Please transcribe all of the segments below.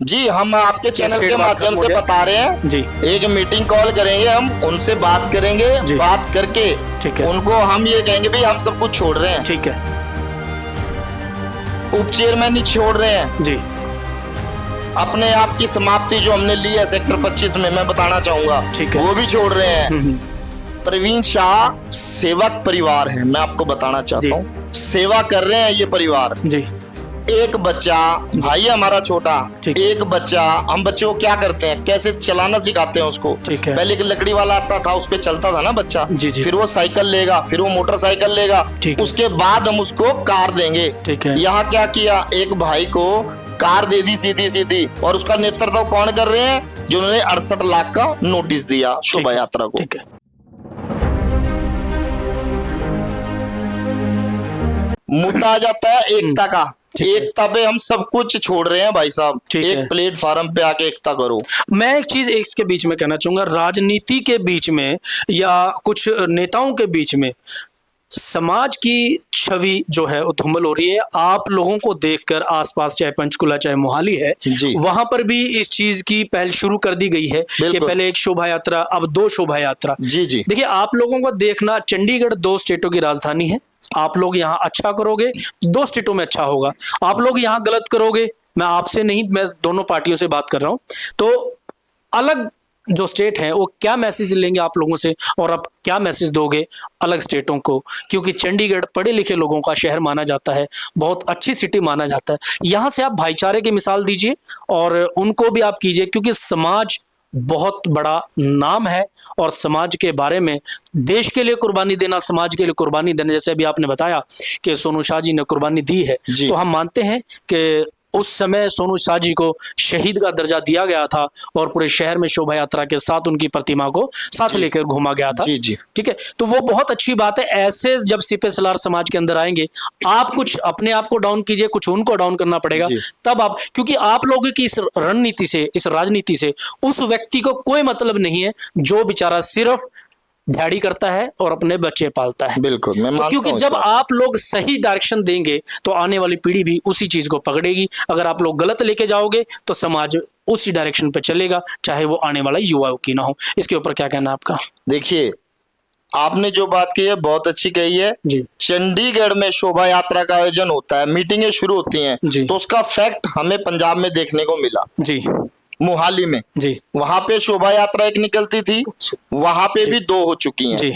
जी, हम आपके चैनल के माध्यम से बता रहे हैं जी। एक मीटिंग कॉल करेंगे, हम उनसे बात करेंगे, बात करके ठीक है। उनको हम ये कहेंगे भाई हम सब कुछ छोड़ रहे हैं, ठीक है। उप चेयरमैन नहीं छोड़ रहे हैं जी। अपने आप की समाप्ति जो हमने ली है सेक्टर 25 में, मैं बताना चाहूंगा वो भी छोड़ रहे हैं। प्रवीण शाह सेवक परिवार है, मैं आपको बताना चाहता हूँ, सेवा कर रहे हैं ये परिवार जी। एक बच्चा भाई है हमारा छोटा, एक बच्चा, हम बच्चे को क्या करते हैं, कैसे चलाना सिखाते हैं उसको। पहले एक लकड़ी वाला आता था, उस पे चलता था ना बच्चा, फिर वो साइकिल लेगा, फिर वो मोटरसाइकिल लेगा, उसके बाद हम उसको कार देंगे। यहाँ क्या किया, एक भाई को कार दे दी सीधी सीधी, और उसका नेतृत्व कौन कर रहे हैं, जिन्होंने 68 लाख का नोटिस दिया शोभा यात्रा को। मुद्दा आ जाता है एकता का, एकता पे हम सब कुछ छोड़ रहे हैं भाई साहब, एक प्लेटफार्म पे आके एकता करो। मैं एक चीज इसके बीच में कहना चाहूंगा, राजनीति के बीच में या कुछ नेताओं के बीच में समाज की छवि जो है वो धूमिल हो रही है। आप लोगों को देखकर आसपास, चाहे पंचकुला चाहे मोहाली है, वहां पर भी इस चीज की पहल शुरू कर दी गई है कि पहले एक शोभा यात्रा, अब 2 शोभा यात्रा। देखिए, आप लोगों को देखना, चंडीगढ़ 2 स्टेटों की राजधानी है, आप लोग यहाँ अच्छा करोगे 2 स्टेटों में अच्छा होगा, आप लोग यहाँ गलत करोगे, मैं आपसे नहीं, मैं दोनों पार्टियों से बात कर रहा हूं, तो अलग जो स्टेट है वो क्या मैसेज लेंगे आप लोगों से, और आप क्या मैसेज दोगे अलग स्टेटों को, क्योंकि चंडीगढ़ पढ़े लिखे लोगों का शहर माना जाता है, बहुत अच्छी सिटी माना जाता है। यहाँ से आप भाईचारे की मिसाल दीजिए और उनको भी आप कीजिए, क्योंकि समाज बहुत बड़ा नाम है और समाज के बारे में, देश के लिए कुर्बानी देना, समाज के लिए कुर्बानी देना, जैसे अभी आपने बताया कि सोनू शाह जी ने कुर्बानी दी है, तो हम मानते हैं कि उस समय सोनू शाह जी को शहीद का दर्जा दिया गया था और पूरे शहर में शोभा यात्रा के साथ उनकी प्रतिमा को साथ लेकर घूमा गया था। ठीक है, तो वो बहुत अच्छी बात है। ऐसे जब सिपह सलार समाज के अंदर आएंगे, आप कुछ अपने आप को डाउन कीजिए, कुछ उनको डाउन करना पड़ेगा, तब आप, क्योंकि आप लोगों की इस रणनीति से, इस राजनीति से उस व्यक्ति को कोई मतलब नहीं है जो बेचारा सिर्फ दिहाड़ी करता है और अपने बच्चे पालता है। बिल्कुल, मैं मानता क्योंकि जब आप लोग सही डायरेक्शन देंगे तो आने वाली पीढ़ी भी उसी चीज को पकड़ेगी। अगर आप लोग गलत लेके जाओगे तो समाज उसी डायरेक्शन पे चलेगा, चाहे वो आने वाला युवाओं की ना हो। इसके ऊपर क्या कहना है आपका? देखिए, आपने जो बात कही है बहुत अच्छी कही है जी। चंडीगढ़ में शोभा यात्रा का आयोजन होता है, मीटिंगें शुरू होती हैं, तो उसका फैक्ट हमें पंजाब में देखने को मिला जी, मोहाली में जी, वहां पे शोभा यात्रा एक निकलती थी, वहां पे भी 2 हो चुकी हैं जी।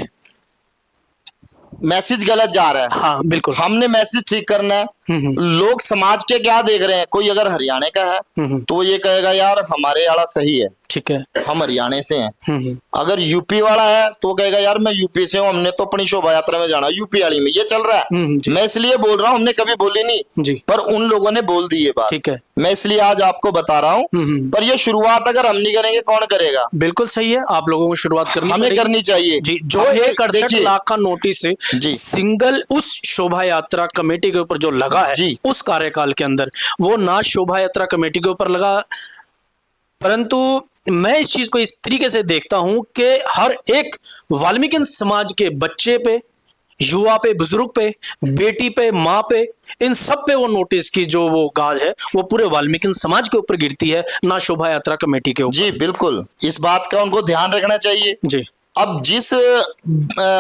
मैसेज गलत जा रहा है। हाँ बिल्कुल, हमने मैसेज ठीक करना है। लोग समाज के क्या देख रहे हैं, कोई अगर हरियाणा का है तो वो ये कहेगा यार हमारे वाला सही है, ठीक है, हम हरियाणा से हैं। अगर यूपी वाला है तो कहेगा यार मैं यूपी से हूँ, हमने तो अपनी शोभा यात्रा में जाना, यूपी वाली में ये चल रहा है। मैं इसलिए बोल रहा हूँ, हमने कभी बोली नहीं जी, पर उन लोगों ने बोल दी ये बात, ठीक है, मैं इसलिए आज आपको बता रहा हूँ। पर ये शुरुआत अगर हम नहीं करेंगे कौन करेगा? बिल्कुल सही है, आप लोगों को शुरुआत हमें करनी चाहिए जी। जो 61 लाख का नोटिस सिंगल उस शोभा यात्रा कमेटी के ऊपर जो लगा है जी, उस कार्यकाल के अंदर, वो ना शोभा यात्रा कमेटी के ऊपर लगा, परंतु मैं इस चीज को इस तरीके से देखता हूं कि हर एक वाल्मीकि समाज के बच्चे पे, युवा पे, बुजुर्ग पे, बेटी पे, माँ पे, इन सब पे वो नोटिस की जो वो गाज है वो पूरे वाल्मीकि समाज के ऊपर गिरती है, ना शोभा यात्रा कमेटी के ऊपर। जी बिल्कुल, इस बात का उनको ध्यान रखना चाहिए जी। अब जिस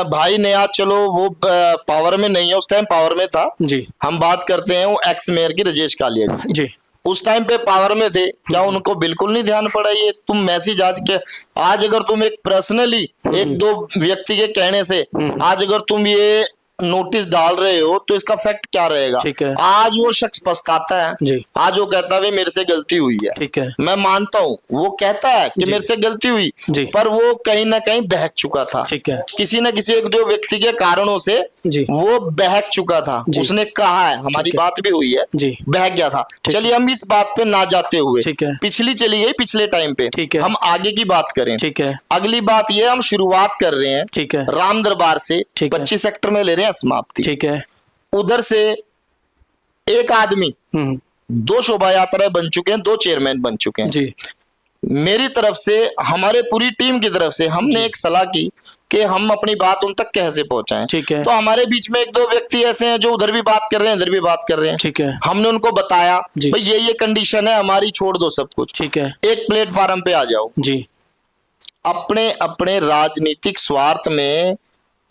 भाई ने, आज चलो वो पावर में नहीं है, उस टाइम पावर में था जी, हम बात करते हैं वो एक्स मेयर की राजेश कालिया जी, उस टाइम पे पावर में थे, क्या उनको बिल्कुल नहीं ध्यान पड़ा? ये तुम मैसेज आज अगर तुम एक पर्सनली 1-2 व्यक्ति के कहने से आज अगर तुम ये नोटिस डाल रहे हो तो इसका फैक्ट क्या रहेगा? ठीक है, आज वो शख्स पछताता है जी, आज वो कहता है मेरे से गलती हुई है, ठीक है, मैं मानता हूँ वो कहता है कि मेरे से गलती हुई जी, पर वो कहीं ना कहीं बहक चुका था, ठीक है, किसी न किसी 1-2 व्यक्ति के कारणों से जी, वो बहक चुका था, उसने कहा है, हमारी बात भी हुई है जी, बहक गया था। चलिए हम इस बात पे ना जाते हुए, पिछली चली गई, पिछले टाइम पे हम आगे की बात करें, ठीक है। अगली बात ये हम शुरुआत कर रहे हैं, ठीक है, राम दरबार से 25 सेक्टर में ले रहे हैं समाप्ति, ठीक है, उधर से एक आदमी 2 शोभा यात्राएं बन चुके हैं, 2 चेयरमैन बन चुके हैं जी। मेरी तरफ से, हमारे पूरी टीम की तरफ से हमने एक सलाह की, कि हम अपनी बात उन तक कैसे पहुंचाएं। ठीक है। तो हमारे बीच में एक दो व्यक्ति ऐसे हैं जो उधर भी बात कर रहे हैं, इधर भी बात कर रहे हैं। ठीक है। हमने उनको बताया जी। भाई ये कंडीशन है हमारी, छोड़ दो सब कुछ, ठीक है। एक प्लेटफार्म पे आ जाओ। जी। अपने अपने राजनीतिक स्वार्थ में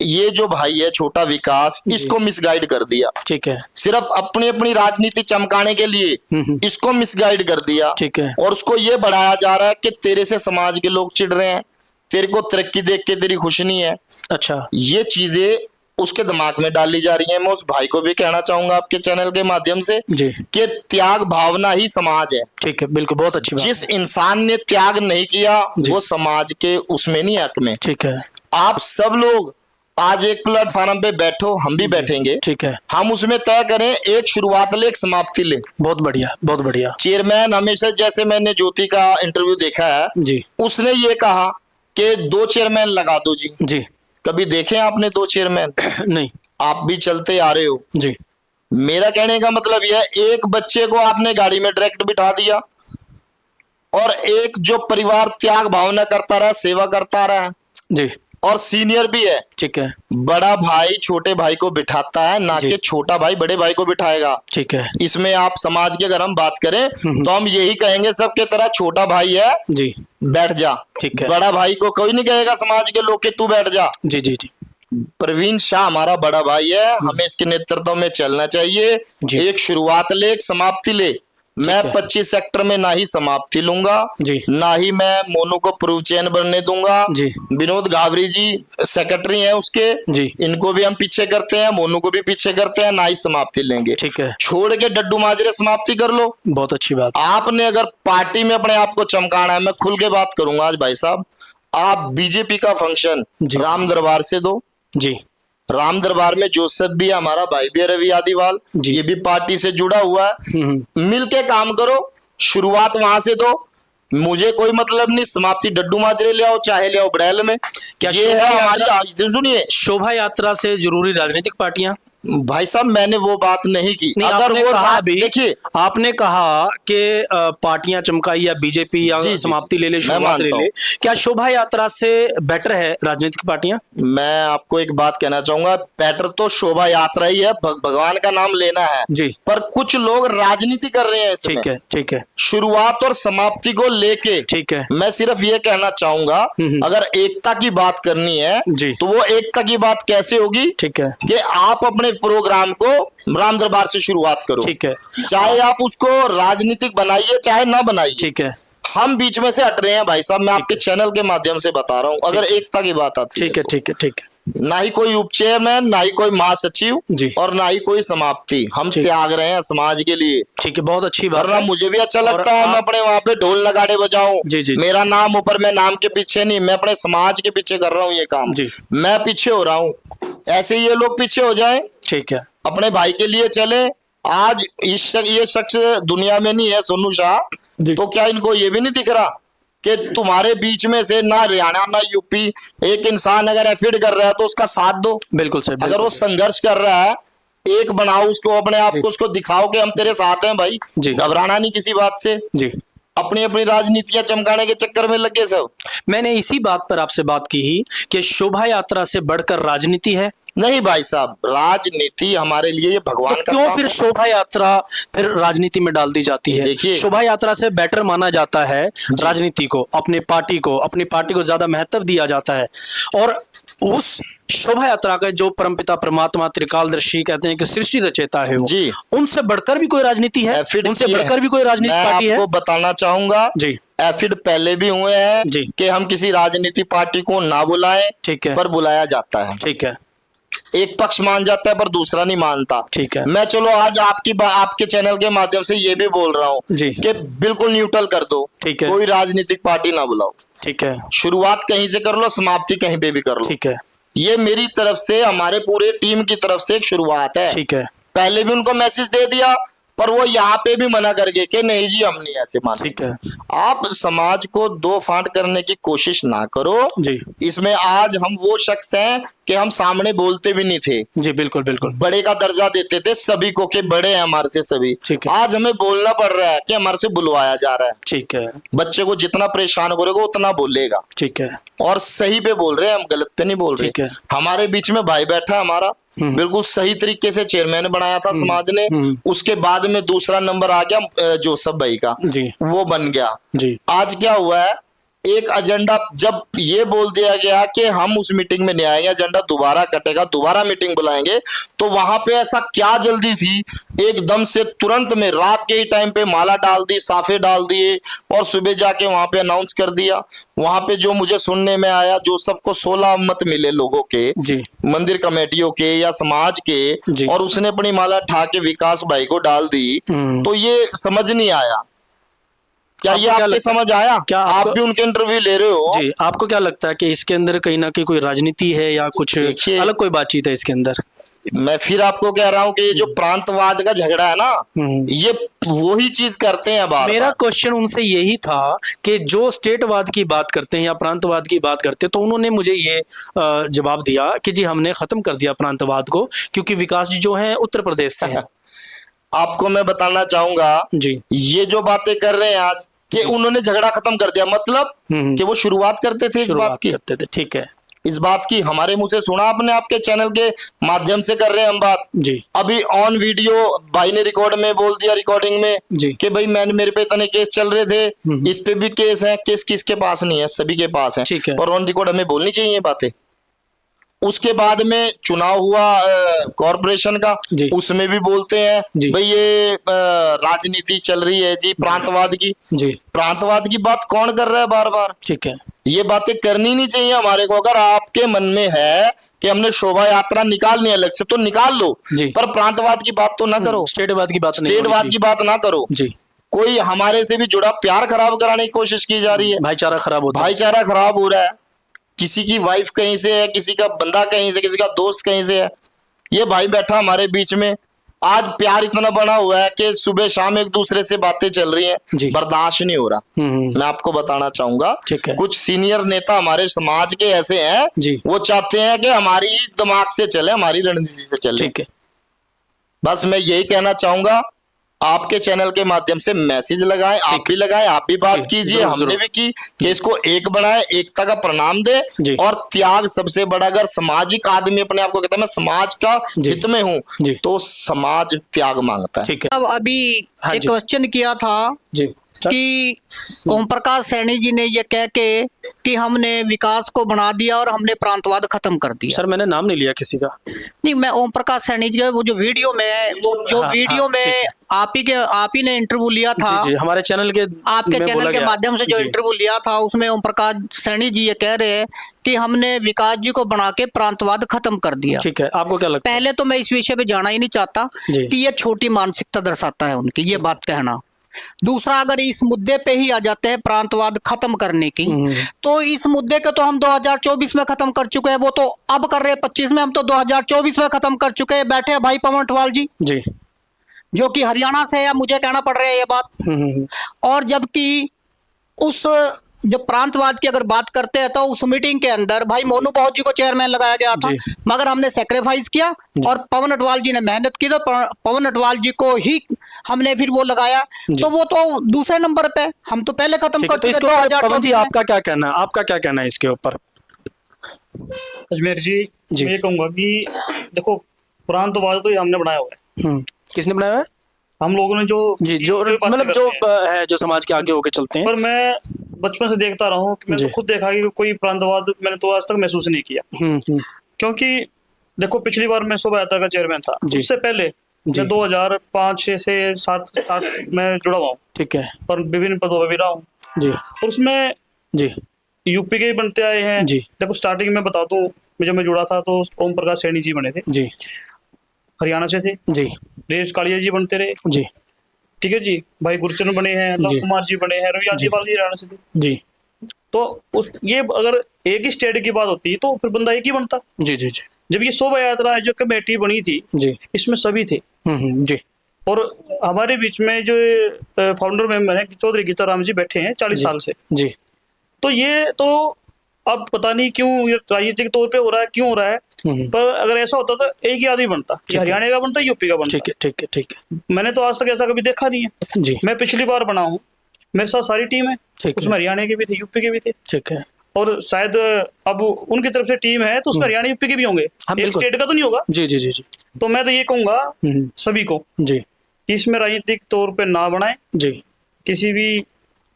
ये जो भाई है छोटा विकास, इसको मिसगाइड कर दिया। ठीक है। सिर्फ अपनी अपनी राजनीति चमकाने के लिए इसको मिसगाइड कर दिया। ठीक है। और उसको ये बढ़ाया जा रहा है कि तेरे से समाज के लोग चिढ़ रहे हैं, तेरे को तरक्की देख के तेरी खुश नहीं है। अच्छा। ये चीजें उसके दिमाग में डाली जा रही है। मैं उस भाई को भी कहना चाहूंगा आपके चैनल के माध्यम से जी कि त्याग भावना ही समाज है। ठीक है, बिल्कुल, बहुत अच्छी बात। जिस इंसान ने त्याग नहीं किया वो समाज के उसमें नहीं, हक में। ठीक है। आप सब लोग आज एक प्लेटफॉर्म पे बैठो, हम भी बैठेंगे। ठीक है। हम उसमें तय करें, एक शुरुआत ले, एक समाप्ति ले। बहुत बढ़िया, बहुत बढ़िया। चेयरमैन हमेशा, जैसे मैंने ज्योति का इंटरव्यू देखा है जी, उसने ये कहा कि 2 चेयरमैन लगा दो जी। जी। कभी देखे आपने 2 चेयरमैन? नहीं। आप भी चलते आ रहे हो जी। मेरा कहने का मतलब यह है, एक बच्चे को आपने गाड़ी में डायरेक्ट बिठा दिया और एक जो परिवार त्याग भावना करता रहा, सेवा करता रहा जी, और सीनियर भी है। ठीक है। बड़ा भाई छोटे भाई को बिठाता है, ना कि छोटा भाई बड़े भाई को बिठाएगा। ठीक है। इसमें आप समाज की अगर हम बात करें तो हम यही कहेंगे सबके तरह, छोटा भाई है जी, बैठ जा। ठीक है। बड़ा भाई को कोई नहीं कहेगा समाज के लोग कि तू बैठ जा। जी, जी, जी। प्रवीण शाह हमारा बड़ा भाई है, हमें इसके नेतृत्व में चलना चाहिए। एक शुरुआत ले, एक समाप्ति ले। मैं 25 सेक्टर में ना ही समाप्ति लूंगा जी, ना ही मैं मोनू को पूर्व चयन बनने दूंगा जी। विनोद गावरी जी सेक्रेटरी हैं उसके जी, इनको भी हम पीछे करते हैं, मोनू को भी पीछे करते हैं, ना ही समाप्ति लेंगे। ठीक है। छोड़ के डड्डू माजरे समाप्ति कर लो। बहुत अच्छी बात। आपने अगर पार्टी में अपने आप को चमकाना है, मैं खुल के बात करूंगा आज भाई साहब, आप बीजेपी का फंक्शन राम दरबार से दो। जी। राम दरबार में जोसेफ भी है, हमारा भाई भी है रवि आदिवाल, ये भी पार्टी से जुड़ा हुआ है। मिलके काम करो, शुरुआत वहां से दो। मुझे कोई मतलब नहीं, समाप्ति डड्डू माजरे ले आओ, चाहे ले आओ ब्रैल में। क्या ये है हमारी, सुनिए, शोभा यात्रा से जरूरी राजनीतिक पार्टियां? भाई साहब मैंने वो बात नहीं की। नहीं, अगर आपने वो कहा बात, भी, देखिए आपने कहा कि पार्टियां चमकाई या बीजेपी या समाप्ति ले ले, शुरुआत ले ले। क्या शोभा यात्रा से बेटर है राजनीतिक पार्टियां? मैं आपको एक बात कहना चाहूंगा, बेटर तो शोभा यात्रा ही है, भगवान का नाम लेना है जी। पर कुछ लोग राजनीति कर रहे हैं इसमें। ठीक है, ठीक है। शुरुआत और समाप्ति को लेके ठीक है। मैं सिर्फ ये कहना चाहूंगा, अगर एकता की बात करनी है जी, तो वो एकता की बात कैसे होगी? ठीक है। कि आप अपने प्रोग्राम को राम दरबार से शुरुआत करो। ठीक है। चाहे आप उसको राजनीतिक बनाइए चाहे ना बनाइए। ठीक है। हम बीच में से हट रहे हैं भाई साहब, मैं आपके चैनल के माध्यम से बता रहा हूँ। अगर एकता की बात आती ठीक है, ठीक है, ठीक है। ना ही कोई उप चेयरमैन, ना ही कोई महासचिव जी, और ना ही कोई समाप्ति, हम त्याग रहे हैं समाज के लिए। ठीक है, बहुत अच्छी बात है। मुझे भी अच्छा लगता है मैं अपने वहां पे ढोल नगाड़े बजाऊं। जी, जी। मेरा नाम ऊपर, मैं नाम के पीछे नहीं, मैं अपने समाज के पीछे कर रहा हूँ ये काम। जी। मैं पीछे हो रहा हूँ, ऐसे ही ये लोग पीछे हो जाएं। ठीक है। अपने भाई के लिए चले। आज ये शख्स दुनिया में नहीं है, सोनू शाह, तो क्या इनको ये भी नहीं दिख रहा कि तुम्हारे बीच में से ना हरियाणा ना यूपी एक इंसान अगर एफिड कर रहा है तो उसका साथ दो। बिल्कुल सही। अगर वो संघर्ष कर रहा है, एक बनाओ उसको, अपने आप को उसको दिखाओ कि हम तेरे साथ हैं भाई। घबराना नहीं किसी बात से। जी। अपनी अपनी राजनीतियां चमकाने के चक्कर में लगे सब। मैंने इसी बात पर आपसे बात की ही कि शोभा यात्रा से बढ़कर राजनीति है। नहीं भाई साहब, राजनीति हमारे लिए ये भगवान का क्यों फिर शोभा यात्रा फिर राजनीति में डाल दी जाती है? देखिए, शोभा यात्रा से बेटर माना जाता है राजनीति को, अपनी पार्टी को ज्यादा महत्व दिया जाता है। और उस शोभा यात्रा का जो परमपिता परमात्मा त्रिकालदर्शी कहते हैं कि सृष्टि रचयिता है वो, जी, उनसे बढ़कर भी कोई राजनीति है? उनसे बढ़कर भी कोई राजनीतिक पार्टी है? मैं आपको बताना चाहूंगा जी, एफिड पहले भी हुए हैं कि हम किसी राजनीतिक पार्टी को ना बुलाएं, ठीक है, पर बुलाया जाता है। ठीक है। एक पक्ष मान जाता है पर दूसरा नहीं मानता। ठीक है। मैं चलो आज आपके चैनल के माध्यम से ये भी बोल रहा हूँ कि बिल्कुल न्यूट्रल कर दो। ठीक है। कोई राजनीतिक पार्टी ना बुलाओ। ठीक है। शुरुआत कहीं से कर लो, समाप्ति कहीं पे भी कर लो। ठीक है। ये मेरी तरफ से, हमारे पूरे टीम की तरफ से एक शुरुआत है। ठीक है। पहले भी उनको मैसेज दे दिया, पर वो यहाँ पे भी मना कर गए कि नहीं जी हम नहीं ऐसे मानते। ठीक है आप समाज को दो फांट करने की कोशिश ना करो जी इसमें। आज हम वो शख्स हैं कि हम सामने बोलते भी नहीं थे, जी, बिल्कुल बिल्कुल, बड़े का दर्जा देते थे सभी को कि बड़े हैं हमारे से सभी। ठीक है। आज हमें बोलना पड़ रहा है कि हमारे से बुलवाया जा रहा है। ठीक है बच्चे को जितना परेशान करेगा उतना बोलेगा, ठीक है और सही पे बोल रहे हैं हम, गलत पे नहीं बोल ठीक रहे। है। हमारे बीच में भाई बैठा है हमारा, बिल्कुल सही तरीके से चेयरमैन बनाया था समाज ने। उसके बाद में दूसरा नंबर आ गया जोसफ भाई का, जी वो बन गया जी आज क्या हुआ है, एक एजेंडा जब ये बोल दिया गया कि हम उस मीटिंग में नहीं आएंगे, एजेंडा दोबारा कटेगा, दोबारा मीटिंग बुलाएंगे, तो वहां पे ऐसा क्या जल्दी थी, एकदम से तुरंत में रात के ही टाइम पे माला डाल दी, साफे डाल दिए, और सुबह जाके वहां पे अनाउंस कर दिया। वहां पे जो मुझे सुनने में आया, जो सबको 16 मत मिले लोगों के, जी मंदिर कमेटियों के या समाज जी। के, और उसने अपनी माला ठा के विकास भाई को डाल दी, तो ये समझ नहीं आया। क्या ये आपको समझ आया? क्या आप भी उनके इंटरव्यू ले रहे हो? जी, आपको क्या लगता है कि इसके अंदर कहीं ना कहीं कोई राजनीति है या कुछ अलग कोई बातचीत है इसके अंदर? मैं फिर आपको कह रहा हूँ कि ये जो प्रांतवाद का झगड़ा है ना, ये वही चीज करते हैं बार। मेरा क्वेश्चन उनसे यही था कि जो स्टेटवाद की बात करते हैं या प्रांतवाद की बात करते हैं, तो उन्होंने मुझे ये जवाब दिया कि जी हमने खत्म कर दिया प्रांतवाद को, क्योंकि विकास जी जो हैं उत्तर प्रदेश से हैं। आपको मैं बताना चाहूंगा जी, ये जो बातें कर रहे हैं आज कि उन्होंने झगड़ा खत्म कर दिया, मतलब कि वो शुरुआत करते थे इस बात की, करते थे। ठीक है, इस बात की हमारे मुंह से सुना आपने, आपके चैनल के माध्यम से कर रहे हैं हम बात जी। अभी ऑन वीडियो भाई ने रिकॉर्ड में बोल दिया, रिकॉर्डिंग में जी कि भाई मेरे पे इतने केस चल रहे थे, इस पे भी केस है। केस किसके पास नहीं है? सभी के पास है। ठीक है। और ऑन रिकॉर्ड हमें बोलनी चाहिए ये बातें। उसके बाद में चुनाव हुआ कॉरपोरेशन का, उसमें भी बोलते हैं भाई ये राजनीति चल रही है जी प्रांतवाद की। जी, प्रांतवाद की बात कौन कर रहा है बार बार? ठीक है, ये बातें करनी नहीं चाहिए हमारे को। अगर आपके मन में है कि हमने शोभा यात्रा निकालनी है अलग से, तो निकाल लो, पर प्रांतवाद की बात तो ना करो, स्टेटवाद की बात स्टेटवाद की बात ना करो जी। कोई हमारे से भी जुड़ा प्यार खराब कराने की कोशिश की जा रही है, भाईचारा खराब होता है, भाईचारा खराब हो रहा है। किसी की वाइफ कहीं से है, किसी का बंदा कहीं से, किसी का दोस्त कहीं से है। ये भाई बैठा हमारे बीच में, आज प्यार इतना बना हुआ है कि सुबह शाम एक दूसरे से बातें चल रही हैं, बर्दाश्त नहीं हो रहा। मैं आपको बताना चाहूंगा कुछ सीनियर नेता हमारे समाज के ऐसे हैं, वो चाहते हैं कि हमारी दिमाग से चले, हमारी रणनीति से चले। ठीक है, बस मैं यही कहना चाहूंगा, आपके चैनल के माध्यम से मैसेज लगाएं, आप भी लगाएं, आप भी बात कीजिए, हमने भी की कि इसको एक बनाए, एकता का प्रणाम दे। और त्याग सबसे बड़ा, अगर सामाजिक आदमी अपने आप को कहता है मैं समाज का हित में हूँ, तो समाज त्याग मांगता है। ठीक है। अब अभी एक क्वेश्चन किया था कि ओम प्रकाश सैनी जी ने ये कह के कि हमने विकास को बना दिया और हमने प्रांतवाद खत्म कर दिया। सर मैंने नाम नहीं लिया किसी का। नहीं, मैं ओम प्रकाश सैनी जी वो जो वीडियो में, वो जो वीडियो में आप ही ने इंटरव्यू लिया था, जी, हमारे चैनल के, आपके चैनल के माध्यम से जो इंटरव्यू लिया था, उसमें ओम प्रकाश सैनी जी ये कह रहे हैं कि हमने विकास जी को बना के प्रांतवाद खत्म कर दिया। ठीक है, आपको क्या लगता है? पहले तो मैं इस विषय पे जाना ही नहीं चाहता कि ये छोटी मानसिकता दर्शाता है उनकी, ये बात कहना। दूसरा, अगर इस मुद्दे पे ही आ जाते हैं प्रांतवाद खत्म करने की, तो इस मुद्दे को तो हम 2024 में खत्म कर चुके हैं, वो तो अब कर रहे हैं 25 में, हम तो 2024 में खत्म कर चुके हैं। बैठे हैं भाई पवन अटवाल जी जो कि हरियाणा से है, मुझे कहना पड़ रहा है ये बात। और जबकि उस जो प्रांतवाद की अगर बात करते हैं तो उस मीटिंग के अंदर भाई मोनू बहुत जी को चेयरमैन लगाया गया था, मगर हमने सेक्रीफाइस किया और पवन अटवाल जी ने मेहनत की, तो पवन अटवाल जी को ही हमने फिर वो लगाया, तो वो तो दूसरे नंबर पे, हम तो पहले खत्म कर चुके। पवन जी आपका क्या कहना है, आपका क्या कहना है इसके ऊपर? अजमेर जी मैं ये कहूंगा कि देखो प्रांतवाद तो ये हमने बनाया हुआ है। किसने बनाया है? हम लोगों ने जो मतलब जो है, जो समाज के आगे होके चलते हैं। पर मैं बचपन से देखता रहा हूँ, मैंने तो खुद देखा कि कोई प्रांतवाद मैंने तो आज तक महसूस नहीं किया। क्योंकि देखो पिछली बार मैं शोभा यात्रा का चेयरमैन था, उससे पहले मैं 2005-6 से 7 में जुड़ा हुआ हूँ। ठीक है, पर विभिन्न पदों पर भी रहा हूँ जी। और उसमें यूपी के ही बनते आए हैं जी। देखो स्टार्टिंग में बता दूं, जब मैं जुड़ा था तो ओम प्रकाश सैनी जी बने थे जी, हरियाणा से थे जी। नरेश कालिया जी बनते रहे जी, ठीक है जी। भाई गुरचरण बने हैं, लव कुमार जी बने हैं, रवि यादव जी हरियाणा से थे जी। तो ये अगर एक ही स्टेट की बात होती तो फिर बंदा एक ही बनता जी जी जी। जब ये शोभा यात्रा जो कमेटी बनी थी जी, इसमें सभी थे जी, और हमारे बीच में जो फाउंडर मेंबर हैं चौधरी गीताराम जी बैठे हैं 40 साल से जी। तो ये तो अब पता नहीं क्यों ये राजनीतिक तौर पे हो रहा है, क्यों हो रहा है, पर अगर ऐसा होता तो एक ही आदमी बनता, हरियाणा का बनता, यूपी का बनता। ठीक है। मैंने तो आज तक ऐसा कभी देखा नहीं है जी। मैं पिछली बार बना हूँ, मेरे साथ सारी टीम है, उसमें हरियाणा के भी थे, यूपी के भी थे। ठीक है। और शायद अब उनकी तरफ से टीम है तो उसमें हरियाणा यूपी के भी होंगे, एक स्टेट का तो नहीं होगा। जी जी जी जी। तो मैं तो ये कहूंगा सभी को जी कि इसमें राजनीतिक तौर पे ना बनाए, जी। किसी भी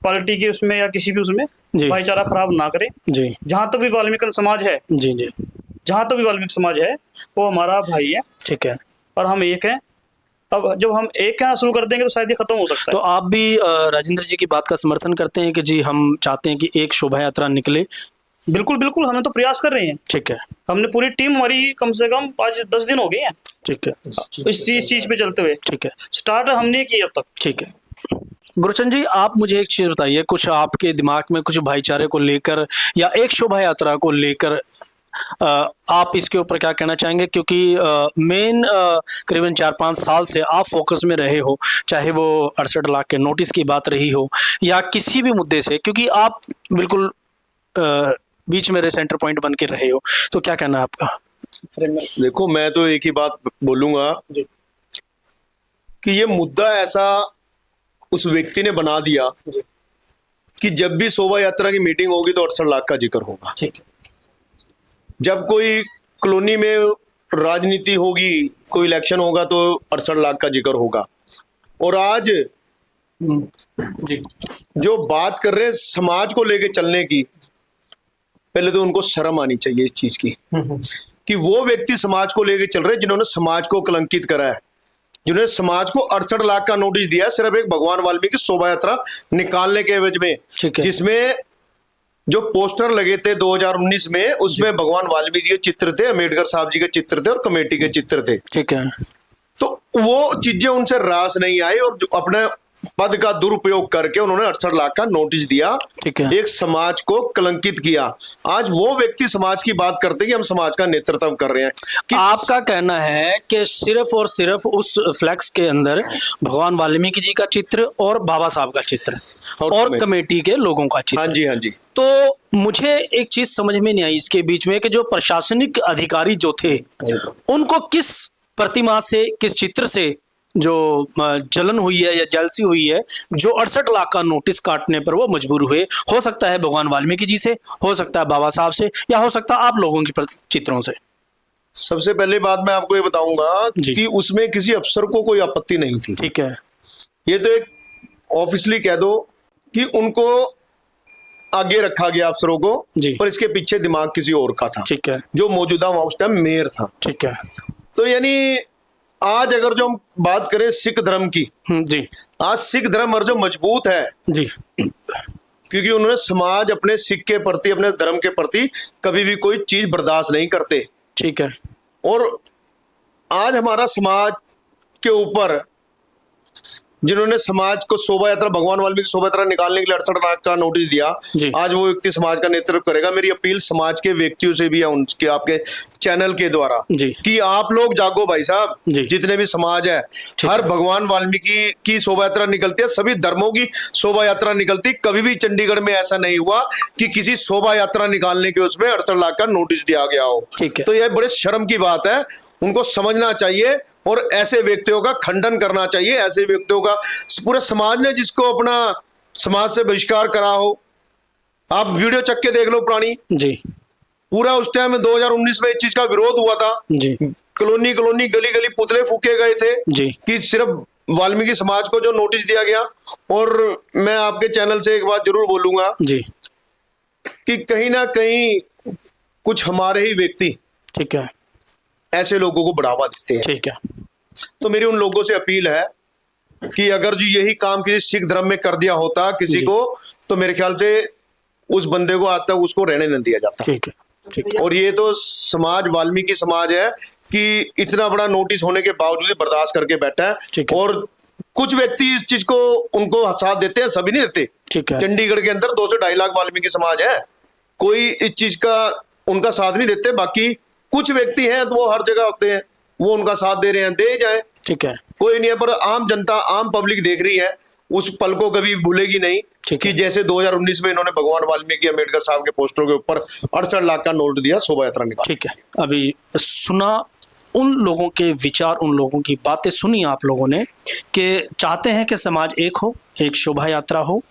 पार्टी के उसमें या किसी भी उसमें भाईचारा खराब ना करें। जी। जहां तक भी वाल्मीकि समाज है, जी जी, जहां तक भी वाल्मीकि समाज है वो हमारा भाई है। ठीक है। और हम एक हैं। अब जब हम एक कहना शुरू कर देंगे तो शायद ये खत्म हो सकता है। तो आप भी राजेंद्र जी की बात का समर्थन करते हैं कि जी हम चाहते हैं कि एक शोभा यात्रा निकले? बिल्कुल बिल्कुल, हमें तो प्रयास कर रहे हैं। ठीक है। हमने पूरी टीम, हमारी कम से कम आज 10 दिन हो गए हैं। ठीक है। इस चीज पे चलते हुए। ठीक है। स्टार्ट हमने की अब तक। ठीक है। गुरचंद जी, आप मुझे एक चीज बताइए, कुछ आपके दिमाग में कुछ भाईचारे को लेकर या एक शोभा यात्रा को लेकर आप इसके ऊपर क्या कहना चाहेंगे? क्योंकि मेन करीबन 4-5 साल से आप फोकस में रहे हो, चाहे वो 68 लाख के नोटिस की बात रही हो या किसी भी मुद्दे से, क्योंकि आप बिल्कुल बीच में सेंटर पॉइंट बन के रहे हो, तो क्या कहना है आपका? देखो, मैं तो एक ही बात बोलूंगा कि ये मुद्दा ऐसा उस व्यक्ति ने बना दिया कि जब भी शोभा यात्रा की मीटिंग होगी तो 68 लाख का जिक्र होगा। ठीक है। जब कोई कॉलोनी में राजनीति होगी, कोई इलेक्शन होगा तो 68 लाख का जिक्र होगा। और आज जी। जो बात कर रहे हैं समाज को लेके चलने की, पहले तो उनको शर्म आनी चाहिए इस चीज की कि वो व्यक्ति समाज को लेके चल रहे हैं जिन्होंने समाज को कलंकित करा है, जिन्होंने समाज को 68 लाख का नोटिस दिया सिर्फ एक भगवान वाल्मीकि शोभा यात्रा निकालने के एवज में, जिसमें जो पोस्टर लगे थे 2019 में, उसमें भगवान वाल्मीकि के चित्र थे, अम्बेडकर साहब जी के चित्र थे और कमेटी के चित्र थे। ठीक है। तो वो चीजें उनसे रास नहीं आई और जो अपने पद का दुरुपयोग करके उन्होंने 68 लाख का नोटिस दिया, ठीक है, एक समाज को कलंकित किया। आज वो व्यक्ति समाज की बात करते हैं कि हम समाज का नेतृत्व कर रहे हैं। आपका कहना है कि सिर्फ और सिर्फ उस फ्लैक्स के अंदर भगवान वाल्मीकि जी का चित्र और बाबा साहब का चित्र और कमेटी के लोगों का चित्र। हाँ जी, हाँ जी। तो मुझे एक चीज समझ में नहीं आई इसके बीच में कि जो प्रशासनिक अधिकारी जो थे उनको किस प्रतिमा से, किस चित्र से जो जलन हुई है या जलसी हुई है, जो 68 लाख का नोटिस काटने पर वो मजबूर हुए। हो सकता है भगवान वाल्मीकि जी से, हो सकता है बाबा साहब से, या हो सकता है आप लोगों की चित्रों से। सबसे पहले बात मैं आपको ये बताऊंगा कि उसमें किसी अफसर को कोई आपत्ति नहीं थी। ठीक है। ये तो एक ऑफिशियली कह दो कि उनको आगे रखा गया अफसरों को, पर इसके पीछे दिमाग किसी और का था। ठीक है। जो मौजूदा उस टाइम मेयर था। ठीक है। तो यानी आज अगर जो हम बात करें सिख धर्म की, जी, आज सिख धर्म और जो मजबूत है जी, क्योंकि उन्होंने समाज अपने सिख के प्रति, अपने धर्म के प्रति कभी भी कोई चीज बर्दाश्त नहीं करते। ठीक है। और आज हमारा समाज के ऊपर जिन्होंने समाज को शोभा यात्रा, भगवान वाल्मीकि शोभा यात्रा निकालने के लिए 68 लाख का नोटिस दिया, आज वो व्यक्ति समाज का नेतृत्व करेगा। मेरी अपील समाज के व्यक्तियों से भी है, उनके आपके चैनल के द्वारा, कि आप लोग जागो भाई साहब, जितने भी समाज है, हर भगवान वाल्मीकि की शोभा यात्रा निकलती है, सभी धर्मों की शोभा यात्रा निकलती। कभी भी चंडीगढ़ में ऐसा नहीं हुआ कि किसी शोभा यात्रा निकालने के उसमें 68 लाख का नोटिस दिया गया हो। तो यह बड़े शर्म की बात है, उनको समझना चाहिए और ऐसे व्यक्तियों का खंडन करना चाहिए। ऐसे व्यक्तियों का पूरे समाज ने, जिसको अपना समाज से बहिष्कार करा हो, आप वीडियो चक के देख लो पुरानी जी, पूरा उस टाइम में 2019 में इस चीज का विरोध हुआ था जी। कॉलोनी कॉलोनी, गली गली पुतले फूके गए थे जी, कि सिर्फ वाल्मीकि समाज को जो नोटिस दिया गया। और मैं आपके चैनल से एक बात जरूर बोलूंगा जी, कि कहीं ना कहीं कुछ हमारे ही व्यक्ति, ठीक है, ऐसे लोगों को बढ़ावा देते हैं। ठीक है। तो मेरी उन लोगों से अपील है कि अगर जो यही काम किसी सिख धर्म में कर दिया होता किसी को, तो मेरे ख्याल से उस बंदे को आज तक उसको रहने नहीं दिया जाता। ठीक है, ठीक है। और ये तो समाज, वाल्मीकि समाज है कि इतना बड़ा नोटिस होने के बावजूद बर्दाश्त करके बैठा है। और कुछ व्यक्ति इस चीज को उनको साथ देते हैं, सभी नहीं देते। ठीक है। चंडीगढ़ के अंदर 2 से 2.5 लाख वाल्मीकि समाज है, कोई इस चीज का उनका साथ नहीं देते। बाकी कुछ व्यक्ति हैं तो वो हर जगह होते हैं, वो उनका साथ दे रहे हैं, दे जाए। ठीक है। कोई नहीं है, पर आम जनता, आम पब्लिक देख रही है, उस पल को कभी भूलेगी नहीं कि जैसे 2019 में इन्होंने भगवान वाल्मीकि अम्बेडकर साहब के पोस्टरों के ऊपर 68 लाख का नोट दिया, शोभा यात्रा निकाली। ठीक है, अभी सुना उन लोगों के विचार, उन लोगों की बातें सुनी आप लोगों ने कि चाहते हैं कि समाज एक हो, एक शोभा यात्रा हो।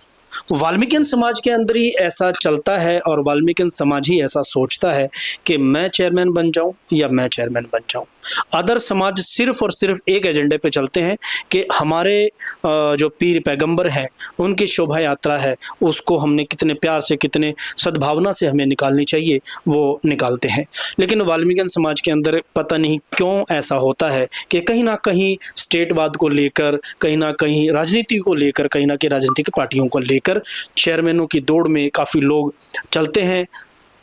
वाल्मीकियन समाज के अंदर ही ऐसा चलता है और वाल्मीकियन समाज ही ऐसा सोचता है कि मैं चेयरमैन बन जाऊं या मैं चेयरमैन बन जाऊं। अदर समाज सिर्फ और सिर्फ एक एजेंडे पे चलते हैं कि हमारे जो पीर पैगंबर हैं उनकी शोभा यात्रा है, उसको हमने कितने प्यार से, कितने सद्भावना से हमें निकालनी चाहिए, वो निकालते हैं। लेकिन वाल्मीकियन समाज के अंदर पता नहीं क्यों ऐसा होता है कि कहीं ना कहीं स्टेटवाद को लेकर, कहीं ना कहीं राजनीति को लेकर, कहीं ना कहीं राजनीतिक पार्टियों को लेकर चेयरमैनों की दौड़ में काफ़ी लोग चलते हैं।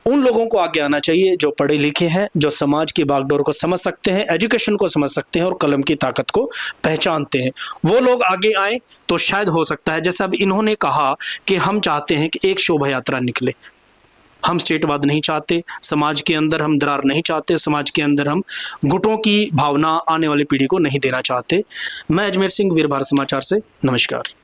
उन लोगों को आगे आना चाहिए जो पढ़े लिखे हैं, जो समाज की बागडोर को समझ सकते हैं, एजुकेशन को समझ सकते हैं और कलम की ताकत को पहचानते हैं। वो लोग आगे आए तो शायद हो सकता है, जैसा अब इन्होंने कहा कि हम चाहते हैं कि एक शोभा यात्रा निकले। हम स्टेटवाद नहीं चाहते, समाज के अंदर हम दरार नहीं चाहते, समाज के अंदर हम गुटों की भावना आने वाली पीढ़ी को नहीं देना चाहते। मैं अजमेर सिंह, वीर भारत समाचार से, नमस्कार।